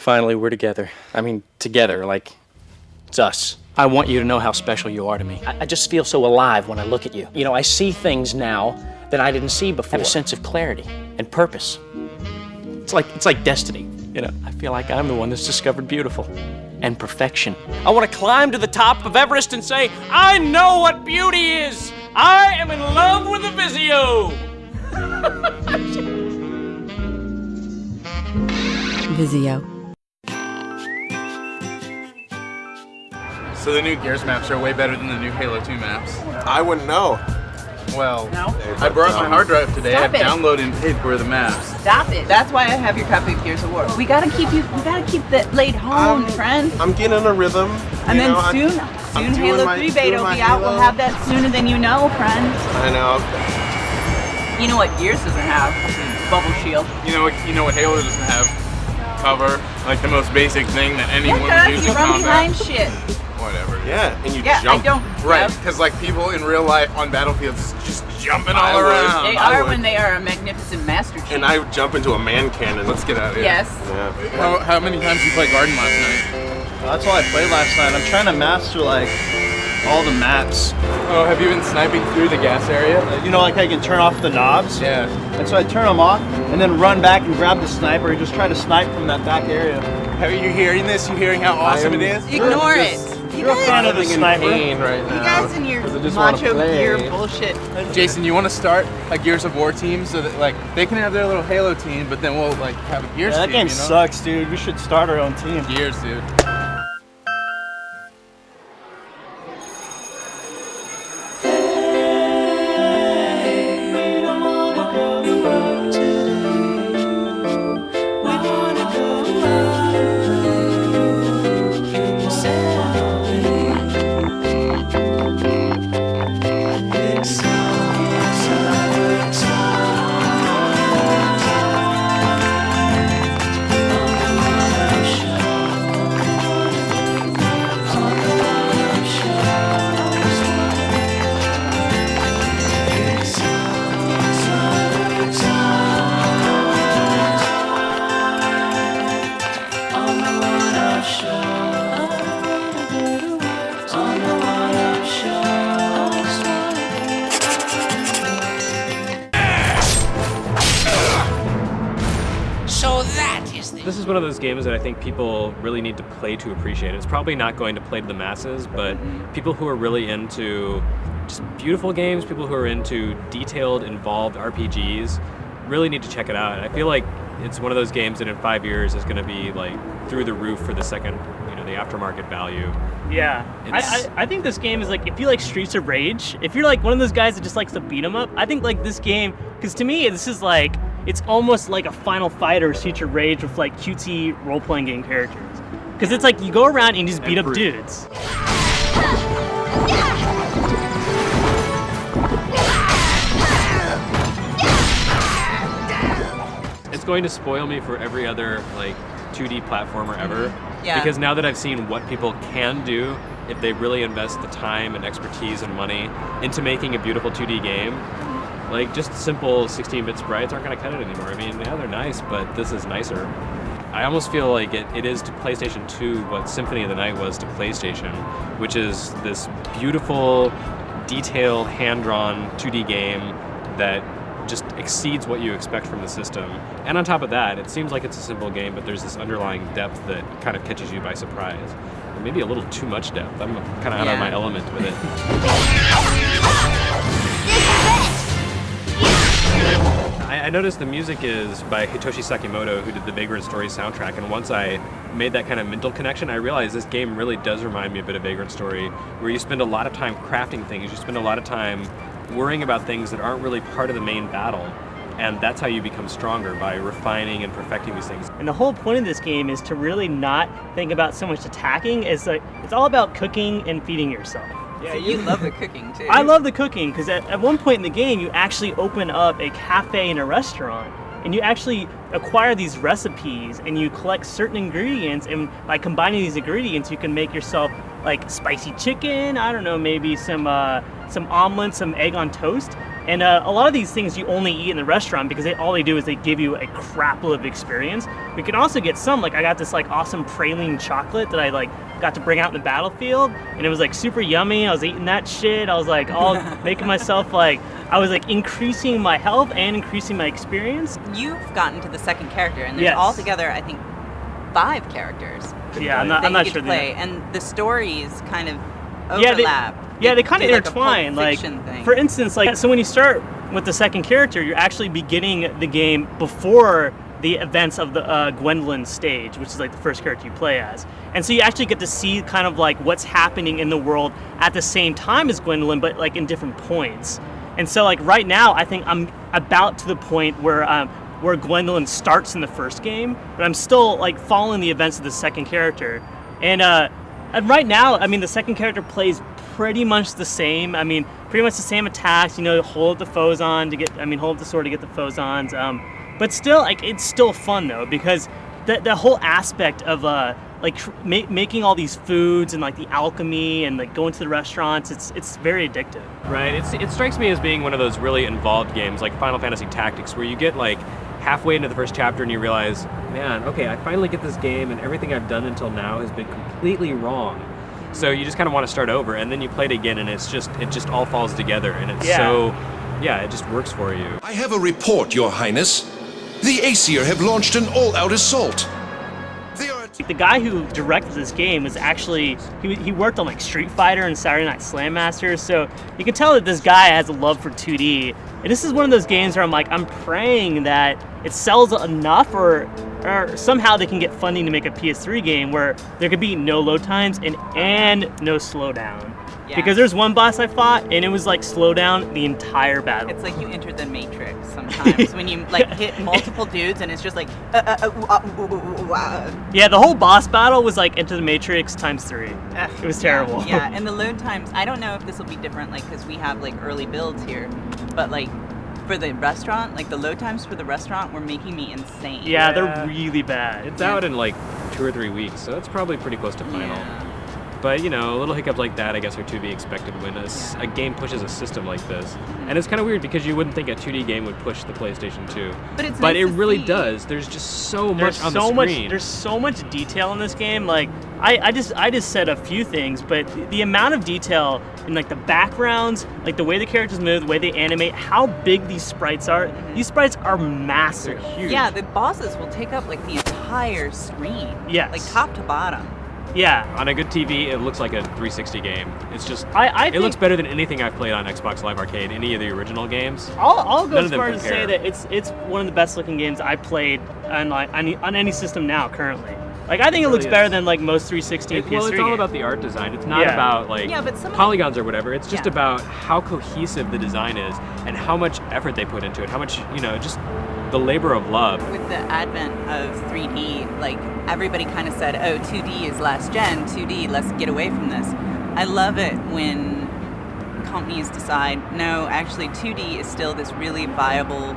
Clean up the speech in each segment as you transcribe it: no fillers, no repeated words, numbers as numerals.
Finally, we're together. I mean, together, like, it's us. I want you to know how special you are to me. I just feel so alive when I look at you. You know, I see things now that I didn't see before. I have a sense of clarity and purpose. It's like destiny, you know? I feel like I'm the one that's discovered beautiful and perfection. I want to climb to the top of Everest and say, I know what beauty is! I am in love with the Vizio! Vizio. So the new Gears maps are way better than the new Halo 2 maps. I wouldn't know. Well, No? I brought my hard drive today. Stop I've it. downloaded and paid for the maps. Stop it. That's why I have your copy of Gears of War. We gotta keep that laid home, friend. I'm getting in a rhythm. And then I'm soon doing Halo my- 3 beta doing will my be out. We'll Halo. have that sooner than you know, friend. I know. You know what Gears doesn't have? Bubble shield. You know what Halo doesn't have? Cover, like the most basic thing that anyone would Yeah, use you in run combat. behind shit. Whatever. Yeah, and you Yeah, jump. I don't. Right, Yep. because like people in real life on battlefields just jumping all I would. around. They I are would. when they are a magnificent master chief. And I would jump into a man cannon. Let's get out of here. Yes. Yeah. How many times did you play Garden last night? That's all I played last night. I'm trying to master like all the maps. Oh, have you been sniping through the gas area? You know, like I can turn off the knobs. Yeah. And so I turn them off and then run back and grab the sniper and just try to snipe from that back area. Have you hearing this? You hearing how awesome it is? Ignore it. You're a fan of the Living in sniper. pain right You now. guys and your 'Cause I just wanna macho play. gear bullshit. Jason, you want to start a Gears of War team so that like they can have their little Halo team, but then we'll like have a Gears Yeah, that team. game you know? sucks, dude. We should start our own team. Gears, dude. This is one of those games that I think people really need to play to appreciate. It's probably not going to play to the masses, but people who are really into just beautiful games, people who are into detailed, involved RPGs, really need to check it out. And I feel like it's one of those games that in 5 years is going to be like through the roof for the second, the aftermarket value. Yeah, I think this game is like, if you like Streets of Rage, if you're like one of those guys that just likes to beat 'em up, I think like this game, because to me this is like, it's almost like a Final Fight or Streets of Rage with like cutesy role-playing game characters. Because it's like you go around and just beat up dudes. It's going to spoil me for every other like 2D platformer ever. Yeah. Because now that I've seen what people can do if they really invest the time and expertise and money into making a beautiful 2D game, like just simple 16-bit sprites aren't going to cut it anymore. I mean, yeah, they're nice, but this is nicer. I almost feel like it is to PlayStation 2 what Symphony of the Night was to PlayStation, which is this beautiful, detailed, hand-drawn 2D game that just exceeds what you expect from the system. And on top of that, it seems like it's a simple game, but there's this underlying depth that kind of catches you by surprise. Or maybe a little too much depth. I'm kind of out of my element with it. I noticed the music is by Hitoshi Sakimoto, who did the Vagrant Story soundtrack, and once I made that kind of mental connection, I realized this game really does remind me a bit of Vagrant Story, where you spend a lot of time crafting things, you spend a lot of time worrying about things that aren't really part of the main battle, and that's how you become stronger, by refining and perfecting these things. And the whole point of this game is to really not think about so much attacking. It's like, it's all about cooking and feeding yourself. Yeah, so you love the cooking too. I love the cooking because at one point in the game you actually open up a cafe and a restaurant and you actually acquire these recipes and you collect certain ingredients, and by combining these ingredients you can make yourself like spicy chicken, I don't know, maybe some omelet, some egg on toast. And a lot of these things you only eat in the restaurant because all they do is they give you a crap load of experience. We can also get some, like I got this like awesome praline chocolate that I like got to bring out in the battlefield, and it was like super yummy. I was eating that shit. I was like all making myself like, I was like increasing my health and increasing my experience. You've gotten to the second character, and there's Yes. altogether, I think, 5 characters. Yeah, I'm that not you sure. get to play, and the stories kind of Yeah, overlap. they kind of do intertwine. Like, a Like, Pulp Fiction thing. for instance, like so when you start with the second character, you're actually beginning the game before the events of the Gwendolyn stage, which is like the first character you play as. And so you actually get to see kind of like what's happening in the world at the same time as Gwendolyn, but like in different points. And so like right now, I think I'm about to the point where Gwendolyn starts in the first game, but I'm still like following the events of the second character. And right now, I mean, the second character plays pretty much the same. I mean, pretty much the same attacks. You know, hold up the Phozon to get. I mean, hold up the sword to get the Phozons. But still, like, it's still fun though, because the whole aspect of making all these foods and like the alchemy and like going to the restaurants, it's very addictive. Right. It strikes me as being one of those really involved games like Final Fantasy Tactics, where you get like halfway into the first chapter and you realize, man, okay, I finally get this game and everything I've done until now has been completely wrong. So you just kind of want to start over, and then you play it again, and it just all falls together, and it's it just works for you. I have a report, Your Highness. The Aesir have launched an all-out assault. They are... The guy who directed this game was actually, he worked on like Street Fighter and Saturday Night Slam Masters, so you can tell that this guy has a love for 2D. And this is one of those games where I'm praying that it sells enough or somehow they can get funding to make a PS3 game where there could be no load times and no slowdown. Yeah. Because there's one boss I fought and it was like slow down the entire battle. It's like you entered the Matrix sometimes when you like hit multiple dudes and it's just like Yeah, the whole boss battle was like Into the Matrix ×3. It was terrible. Yeah, and the load times, I don't know if this will be different, like, because we have like early builds here, but like for the restaurant, like the load times for the restaurant were making me insane. Yeah, they're really bad. It's out in like 2 or 3 weeks, so it's probably pretty close to final. Yeah. But, you know, little hiccups like that, I guess, are to be expected when a game pushes a system like this. And it's kind of weird because you wouldn't think a 2D game would push the PlayStation 2. But it's But nice it to really see. does. There's just so There's much on the so screen. there's so much detail in this game. Like I just said a few things, but the amount of detail in like the backgrounds, like the way the characters move, the way they animate, how big these sprites are. These sprites are massive. They're huge. Yeah, the bosses will take up like the entire screen. Yes. Like top to bottom. Yeah. On a good TV, it looks like a 360 game. It's just, I it think looks better than anything I've played on Xbox Live Arcade, any of the original games. I'll go None as of them far as to say compare. that it's one of the best looking games I played on any system now currently. Like I think it looks really better is. than like most 360 and PS3 Well, it's all games. about the art design. It's not Yeah. about like Yeah, but some of the- polygons or whatever. It's just Yeah. about how cohesive the design is and how much effort they put into it. How much, you know, just the labor of love. With the advent of 3D, like everybody kind of said, oh, 2D is last gen, 2D, let's get away from this. I love it when companies decide, no, actually 2D is still this really viable,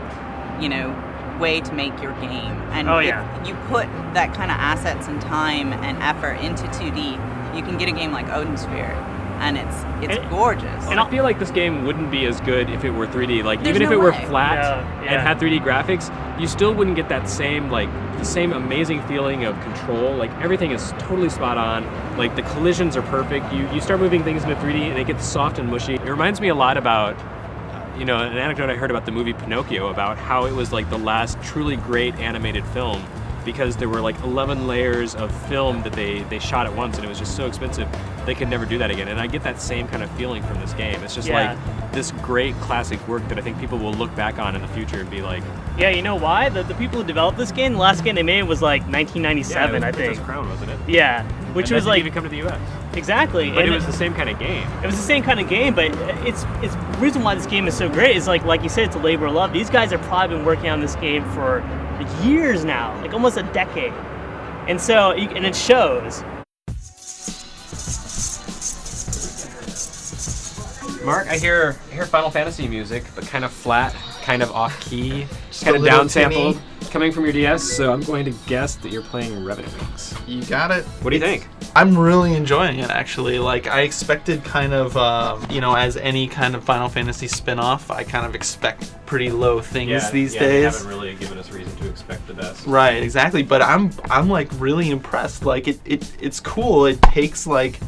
you know, way to make your game. And Oh, if yeah. you put that kind of assets and time and effort into 2D, you can get a game like Odin Sphere, and it's And- gorgeous. And I feel like this game wouldn't be as good if it were 3D. Like There's even if no it were way. flat Yeah. and had 3D graphics, you still wouldn't get that same the same amazing feeling of control. Like everything is totally spot on. Like the collisions are perfect. You start moving things into 3D and it gets soft and mushy. It reminds me a lot about you know, an anecdote I heard about the movie Pinocchio, about how it was like the last truly great animated film because there were like 11 layers of film that they shot at once, and it was just so expensive they could never do that again. And I get that same kind of feeling from this game. It's just Yeah. like this great classic work that I think people will look back on in the future and be like, Yeah, you know why? The people who developed this game, the last game they made was like 1997, yeah, I it was think. Princess Crown, wasn't it? Yeah, which And was that like didn't even come to the U.S. exactly. But and it was the same kind of game. It was the same kind of game, but it's the reason why this game is so great is like you said, it's a labor of love. These guys have probably been working on this game for years now, like almost a decade, and so and it shows. Mark, I hear Final Fantasy music, but kind of flat, kind of off key, Just kind a of little downsampled, coming from your DS. So I'm going to guess that you're playing Revenant Wings. You got it. What do you think? I'm really enjoying it, actually. Like, I expected kind of, as any kind of Final Fantasy spin-off, I kind of expect pretty low things these days. They haven't really given us reason to expect the best. Right, exactly. But I'm like really impressed. Like, it's cool. It takes like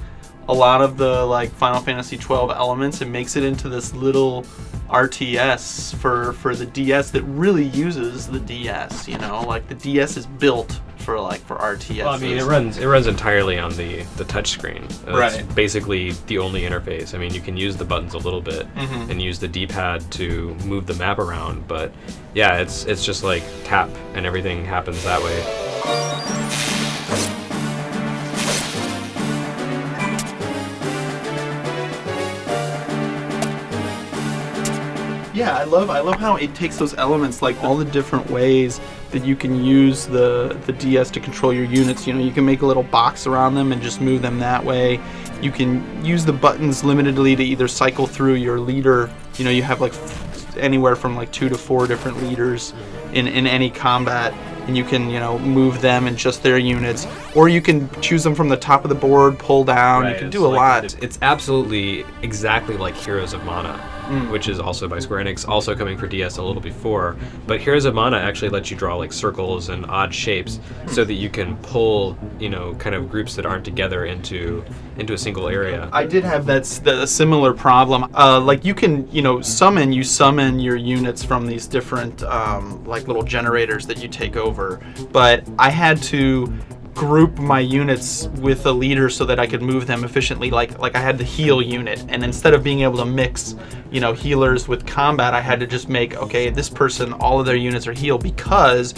a lot of the like Final Fantasy 12 elements and makes it into this little RTS for the DS that really uses the DS. Like the DS is built for RTS. Well, I mean, it runs entirely on the touchscreen. It's Right. basically the only interface. I mean, you can use the buttons a little bit and use the D-pad to move the map around, but yeah, it's just like tap and everything happens that way. Yeah, I love how it takes those elements, like all the different ways that you can use the DS to control your units. You can make a little box around them and just move them that way. You can use the buttons limitedly to either cycle through your leader. You have like anywhere from like 2 to 4 different leaders in any combat, and you can move them and just their units, or you can choose them from the top of the board, pull down. You can do a lot. It's absolutely exactly like Heroes of Mana, which is also by Square Enix, also coming for DS a little before. But Heroes of Mana actually lets you draw like circles and odd shapes so that you can pull, kind of groups that aren't together into a single area. I did have a similar problem. Like you can, summon your units from these different like little generators that you take over. But I had to group my units with a leader so that I could move them efficiently. Like I had the heal unit, and instead of being able to mix, healers with combat, I had to just make, okay, this person, all of their units are heal, because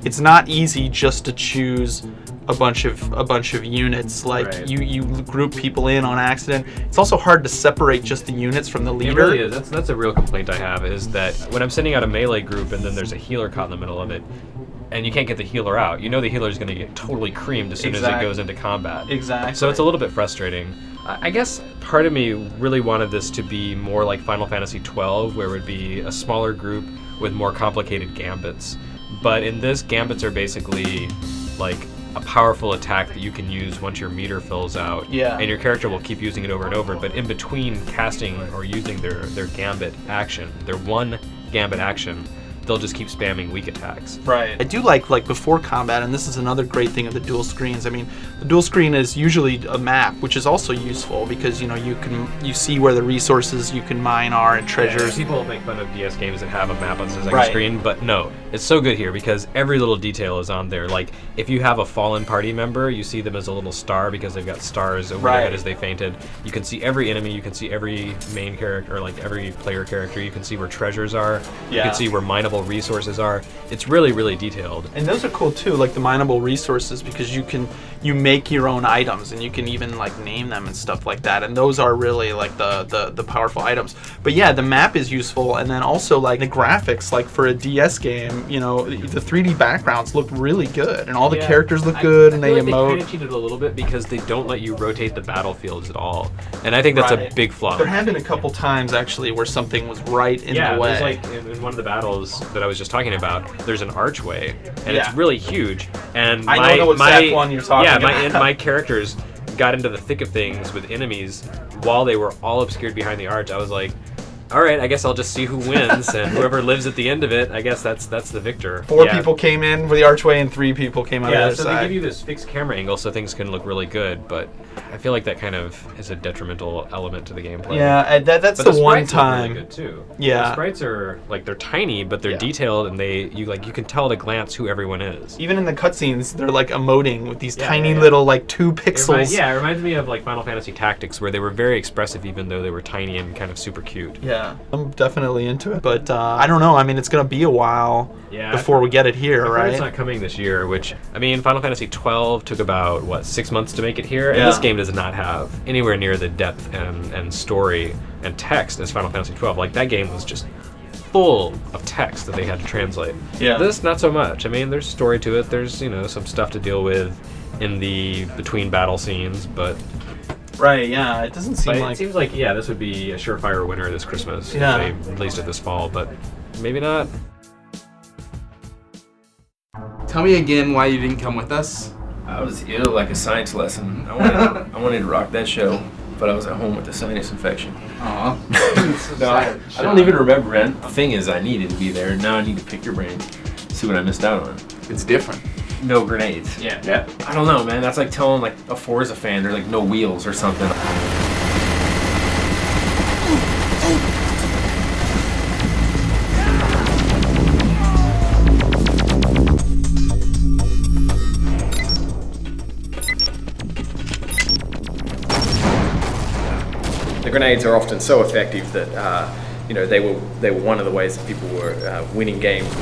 it's not easy just to choose a bunch of units. Like Right. you group people in on accident. It's also hard to separate just the units from the It leader. really is. That's a real complaint I have, is that when I'm sending out a melee group and then there's a healer caught in the middle of it, and you can't get the healer out, the healer's going to get totally creamed as soon as it goes into combat. Exactly. So it's a little bit frustrating. I guess part of me really wanted this to be more like Final Fantasy 12, where it would be a smaller group with more complicated gambits. But in this, gambits are basically like a powerful attack that you can use once your meter fills out. Yeah. And your character will keep using it over and over, but in between casting or using their gambit action, their one gambit action, they'll just keep spamming weak attacks. Right. I do like before combat, and this is another great thing of the dual screens. I mean, the dual screen is usually a map, which is also useful because you see where the resources you can mine are and treasures. Yeah, people make fun of DS games that have a map on the second Right. screen, but no, it's so good here because every little detail is on there. Like if you have a fallen party member, you see them as a little star because they've got stars over their head as they fainted. You can see every enemy, you can see every main character, or like every player character. You can see where treasures are. You can see where mineable resources are. It's really, really detailed. And those are cool too, like the mineable resources, because you make your own items and you can even like name them and stuff like that. And those are really like the powerful items. But yeah, the map is useful, and then also like the graphics, like for a DS game, the 3D backgrounds look really good, and all the characters look good, and I they feel like emote. They kind of cheated a little bit because they don't let you rotate the battlefields at all, and I think that's a big flaw. There have been a couple times actually where something was right in the way. There's like in one of the battles that I was just talking about, there's an archway, and Yeah. it's really huge. And I know exact one you're talking about. my characters got into the thick of things with enemies while they were all obscured behind the arch. I was like, all right, I guess I'll just see who wins, and whoever lives at the end of it, I guess that's the victor. 4 people came in for the archway and 3 people came out the other so side. they give you this fixed camera angle so things can look really good, but I feel like that kind of is a detrimental element to the gameplay. Yeah, and that's But the one sprites look time. really good too. Yeah. The sprites are like, they're tiny, but they're detailed, and you can tell at a glance who everyone is. Even in the cutscenes, they're like emoting with these tiny little like 2 pixels. It reminds me of like Final Fantasy Tactics, where they were very expressive even though they were tiny and kind of super cute. Yeah, I'm definitely into it, but I don't know. I mean, it's gonna be a while before we get it here, right? It's not coming this year, which, I mean, Final Fantasy 12 took about 6 months to make it here, and this game does not have anywhere near the depth and story and text as Final Fantasy 12. Like, that game was just full of text that they had to translate. Yeah. This, not so much. I mean, there's story to it. There's, some stuff to deal with in the between battle scenes, but Right, yeah, it doesn't seem it like... seems like, this would be a surefire winner this Christmas if they released it this fall, but maybe not. Tell me again why you didn't come with us. I was ill like a science lesson. I wanted to rock that show, but I was at home with a sinus infection. Aw. No, I don't even remember, man. The thing is, I needed to be there. Now I need to pick your brain, see what I missed out on. It's different. No grenades. Yeah. I don't know, man. That's like telling like a Forza fan there's like no wheels or something. The grenades are often so effective that they were one of the ways that people were winning games.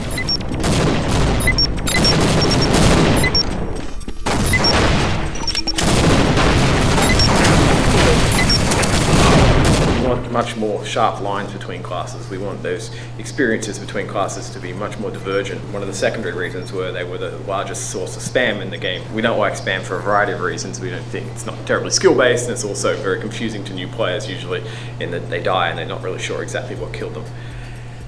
We want much more sharp lines between classes. We want those experiences between classes to be much more divergent. One of the secondary reasons were they were the largest source of spam in the game. We don't like spam for a variety of reasons. We don't think it's not terribly skill-based, and it's also very confusing to new players usually in that they die and they're not really sure exactly what killed them.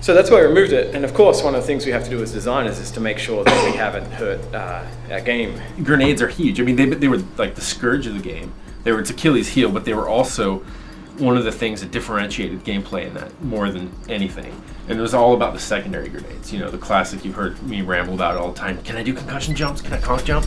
So that's why we removed it. And of course, one of the things we have to do as designers is to make sure that we haven't hurt our game. Grenades are huge. I mean, they were like the scourge of the game. They were its Achilles heel, but they were also one of the things that differentiated gameplay in that more than anything. And it was all about the secondary grenades. You know, the classic you've heard me ramble about all the time. Can I do concussion jumps? Can I conk jump?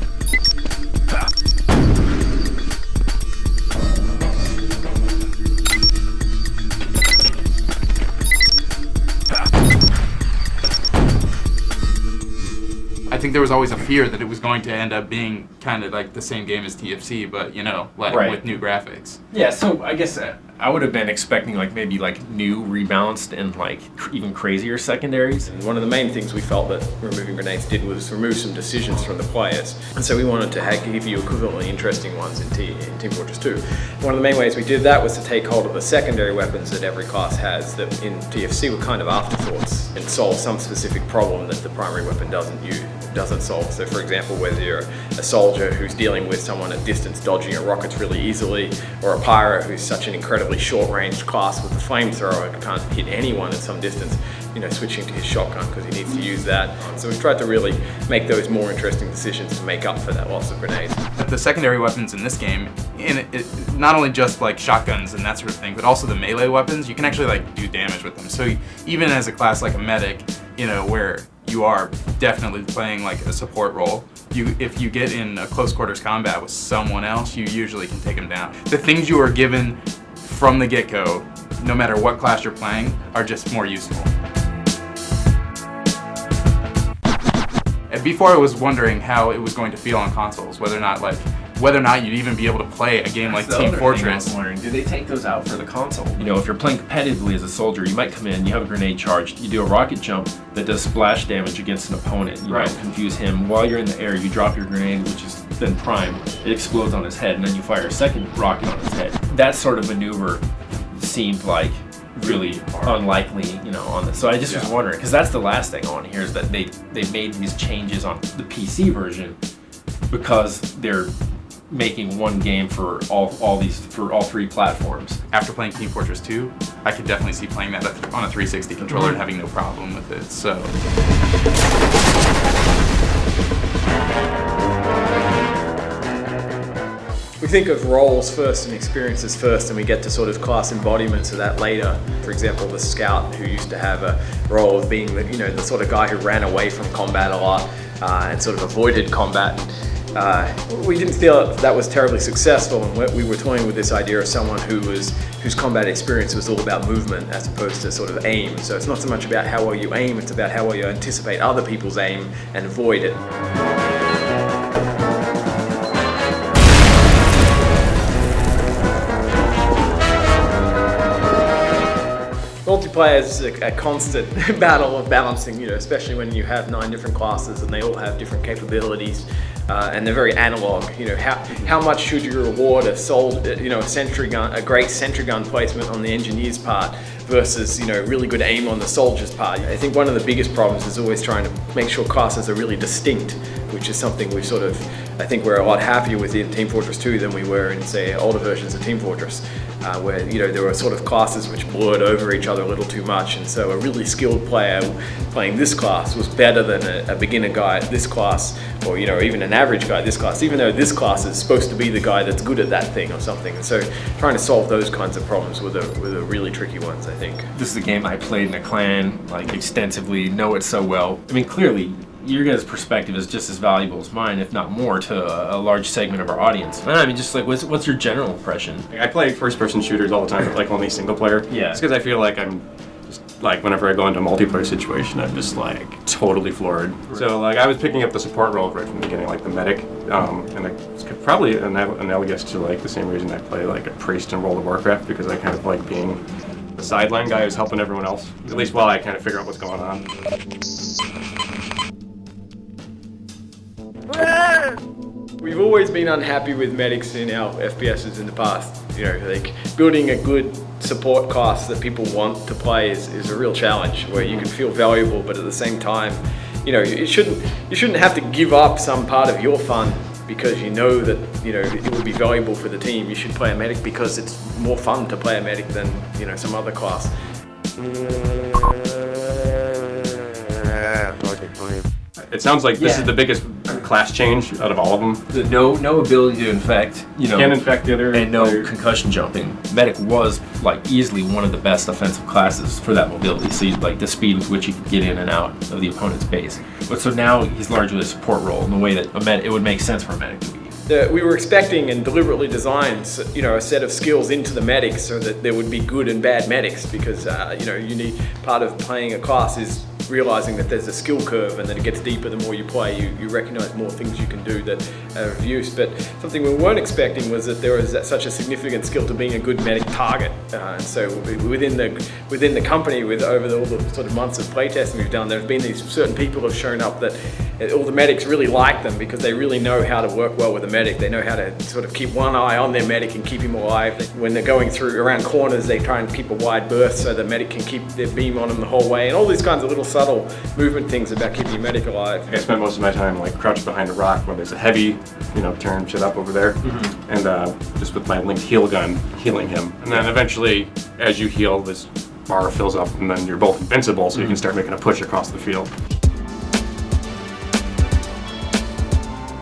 I think there was always a fear that it was going to end up being kind of like the same game as TFC, but with new graphics. Yeah, so I guess I would have been expecting like maybe like new, rebalanced, and like even crazier secondaries. And one of the main things we felt that removing grenades did was remove some decisions from the players. And so we wanted to give you equivalently interesting ones in Team Fortress 2. One of the main ways we did that was to take hold of the secondary weapons that every class has that in TFC were kind of afterthoughts and solve some specific problem that the primary weapon doesn't solve. So for example, whether you're a soldier who's dealing with someone at distance dodging your rockets really easily, or a pirate who's such an incredibly short-range class with a flamethrower and can't hit anyone at some distance, switching to his shotgun because he needs to use that. So we've tried to really make those more interesting decisions to make up for that loss of grenades. The secondary weapons in this game, not only just like shotguns and that sort of thing, but also the melee weapons, you can actually like do damage with them. So even as a class like a medic, where you are definitely playing like a support role, if you get in a close quarters combat with someone else, you usually can take them down. The things you are given from the get-go, no matter what class you're playing, are just more useful. And before I was wondering how it was going to feel on consoles, whether or not you'd even be able to play a game like Team Fortress. Do they take those out for the console? If you're playing competitively as a soldier, you might come in, you have a grenade charged, you do a rocket jump that does splash damage against an opponent. You might confuse him. While you're in the air, you drop your grenade, which is then primed. It explodes on his head, and then you fire a second rocket on his head. That sort of maneuver seemed like really unlikely, on this. So I just was wondering, because that's the last thing I want to hear is that they made these changes on the PC version because they're making one game for all three platforms. After playing Team Fortress 2, I could definitely see playing that on a 360 controller and having no problem with it. So We think of roles first and experiences first, and we get to sort of class embodiments of that later. For example, the scout who used to have a role of being the sort of guy who ran away from combat a lot and sort of avoided combat. We didn't feel that was terribly successful, and we were toying with this idea of someone whose combat experience was all about movement as opposed to sort of aim. So it's not so much about how well you aim, it's about how well you anticipate other people's aim and avoid it. Multiplayer is a constant battle of balancing, especially when you have 9 different classes and they all have different capabilities, and they're very analog. How much should you reward a sentry gun, a great sentry gun placement on the engineer's part versus really good aim on the soldier's part? I think one of the biggest problems is always trying to make sure classes are really distinct which is something we've sort of, I think we're a lot happier with in Team Fortress 2 than we were in, say, older versions of Team Fortress, where, you know, there were sort of classes which blurred over each other a little too much, and so a really skilled player playing this class was better than a beginner guy at this class, or, you know, even an average guy at this class, even though this class is supposed to be the guy that's good at that thing or something. And so trying to solve those kinds of problems were the really tricky ones, I think. This is a game I played in a clan, like, extensively, know it so well. I mean, clearly, your guys' perspective is just as valuable as mine, if not more, to a large segment of our audience. I mean, just like, what's your general impression? I play first-person shooters all the time, but like only single player. Yeah. It's because I feel like I'm just like whenever I go into a multiplayer situation, I'm just like totally floored. Right. So like I was picking up the support role right from the beginning, like the medic, and it's probably analogous to like the same reason I play like a priest in World of Warcraft, because I kind of like being the sideline guy who's helping everyone else, at least while I kind of figure out what's going on. We've always been unhappy with medics in our FPSs in the past. You know, like building a good support class that people want to play is a real challenge, where you can feel valuable, but at the same time, you know, you shouldn't have to give up some part of your fun because you know that, you know, it will be valuable for the team. You should play a medic because it's more fun to play a medic than, you know, some other class. It sounds like this is the biggest class change out of all of them. No ability to infect, you know, can't infect the other, and no concussion jumping. Medic was like easily one of the best offensive classes for that mobility. So like the speed with which you could get in and out of the opponent's base. But so now he's largely a support role in the way that it would make sense for a medic to be. We were expecting and deliberately designed, you know, a set of skills into the medics so that there would be good and bad medics, because you know, you need, part of playing a class is realizing that there's a skill curve and that it gets deeper the more you play. You recognize more things you can do that are of use. But something we weren't expecting was that there was such a significant skill to being a good medic target. And so within the company, with over all the sort of months of playtesting we've done, there's been these certain people who have shown up that all the medics really like them because they really know how to work well with a medic. They know how to sort of keep one eye on their medic and keep him alive. When they're going through around corners, they try and keep a wide berth so the medic can keep their beam on them the whole way, and all these kinds of little subtle movement things about keeping your medic alive. I spent most of my time like crouched behind a rock when there's a heavy, you know, turn shit up over there, and just with my linked heal gun healing him. And then eventually, as you heal, this bar fills up, and then you're both invincible, so you can start making a push across the field.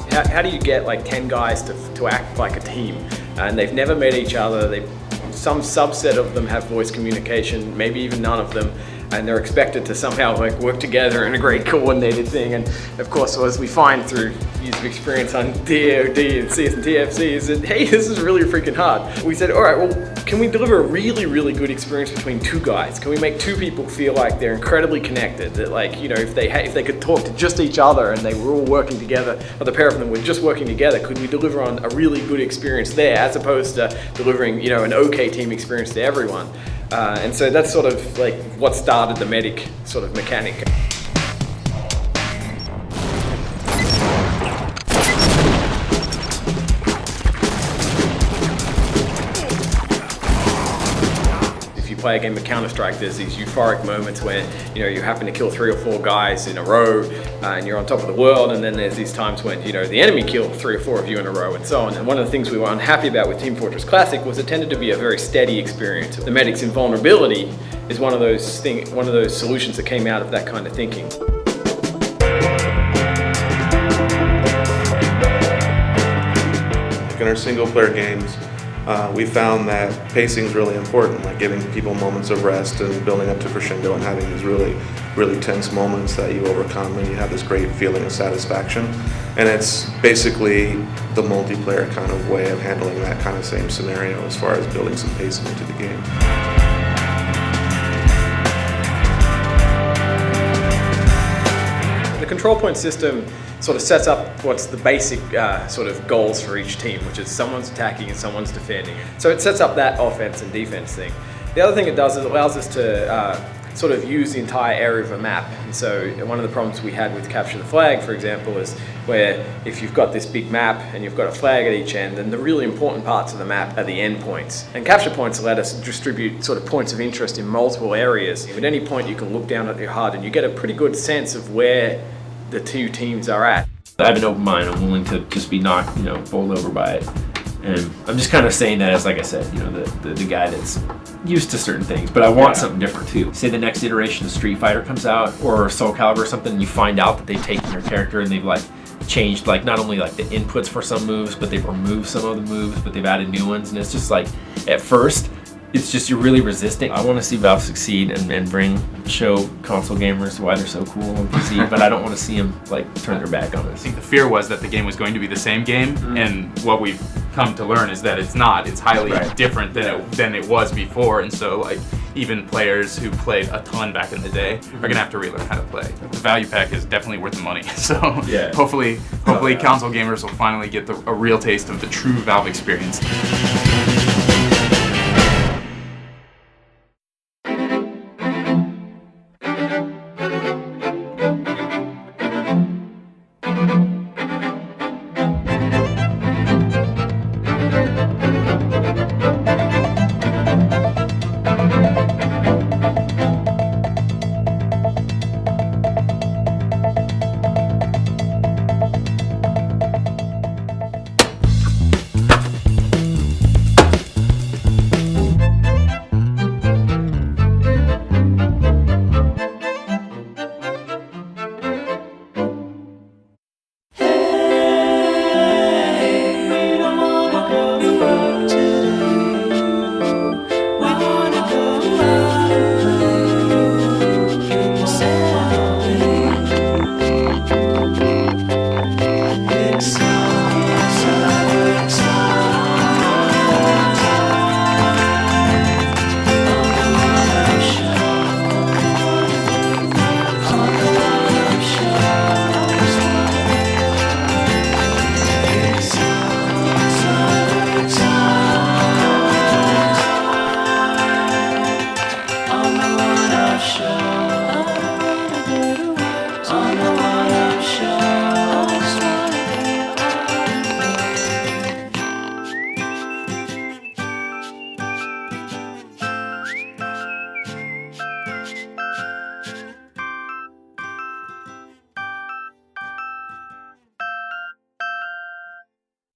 How do you get like 10 guys to act like a team? And they've never met each other. Some subset of them have voice communication, maybe even none of them, and they're expected to somehow like work together in a great coordinated thing. And of course, as we find through years of experience on DOD and CS and TFC, is that, hey, this is really freaking hard. We said, all right, well, can we deliver a really, really good experience between two guys? Can we make two people feel like they're incredibly connected? That, like, you know, if they could talk to just each other and they were all working together, or the pair of them were just working together, could we deliver on a really good experience there, as opposed to delivering, you know, an okay team experience to everyone? And so that's sort of like what started the medic sort of mechanic. If you play a game of Counter-Strike, there's these euphoric moments where, you know, you happen to kill 3 or 4 guys in a row and you're on top of the world, and then there's these times when, you know, the enemy killed 3 or 4 of you in a row and so on. And one of the things we were unhappy about with Team Fortress Classic was it tended to be a very steady experience. The medic's invulnerability is one of those solutions that came out of that kind of thinking. In our single player games, we found that pacing is really important, like giving people moments of rest and building up to crescendo and having these really, really tense moments that you overcome, and you have this great feeling of satisfaction. And it's basically the multiplayer kind of way of handling that kind of same scenario as far as building some pacing into the game. The control point system sort of sets up what's the basic sort of goals for each team, which is someone's attacking and someone's defending. So it sets up that offense and defense thing. The other thing it does is it allows us to sort of use the entire area of a map. And so one of the problems we had with Capture the Flag, for example, is where if you've got this big map and you've got a flag at each end, then the really important parts of the map are the end points. And capture points let us distribute sort of points of interest in multiple areas. At any point you can look down at your HUD and you get a pretty good sense of where the two teams are at. I have an open mind. I'm willing to just be knocked, bowled over by it. And I'm just kind of saying that as, like I said, the guy that's used to certain things, but I want something different too. Say the next iteration of Street Fighter comes out, or Soul Calibur or something, and you find out that they've taken your character and they've like changed like not only like the inputs for some moves, but they've removed some of the moves, but they've added new ones, and it's just like at first it's just you're really resisting. I want to see Valve succeed and show console gamers why they're so cool on PC, but I don't want to see them like turn their back on us. I think the fear was that the game was going to be the same game, and what we've come to learn is that it's not. It's highly different than it was before, and so like even players who played a ton back in the day are gonna have to relearn how to play. The value pack is definitely worth the money. So hopefully console gamers will finally get a real taste of the true Valve experience.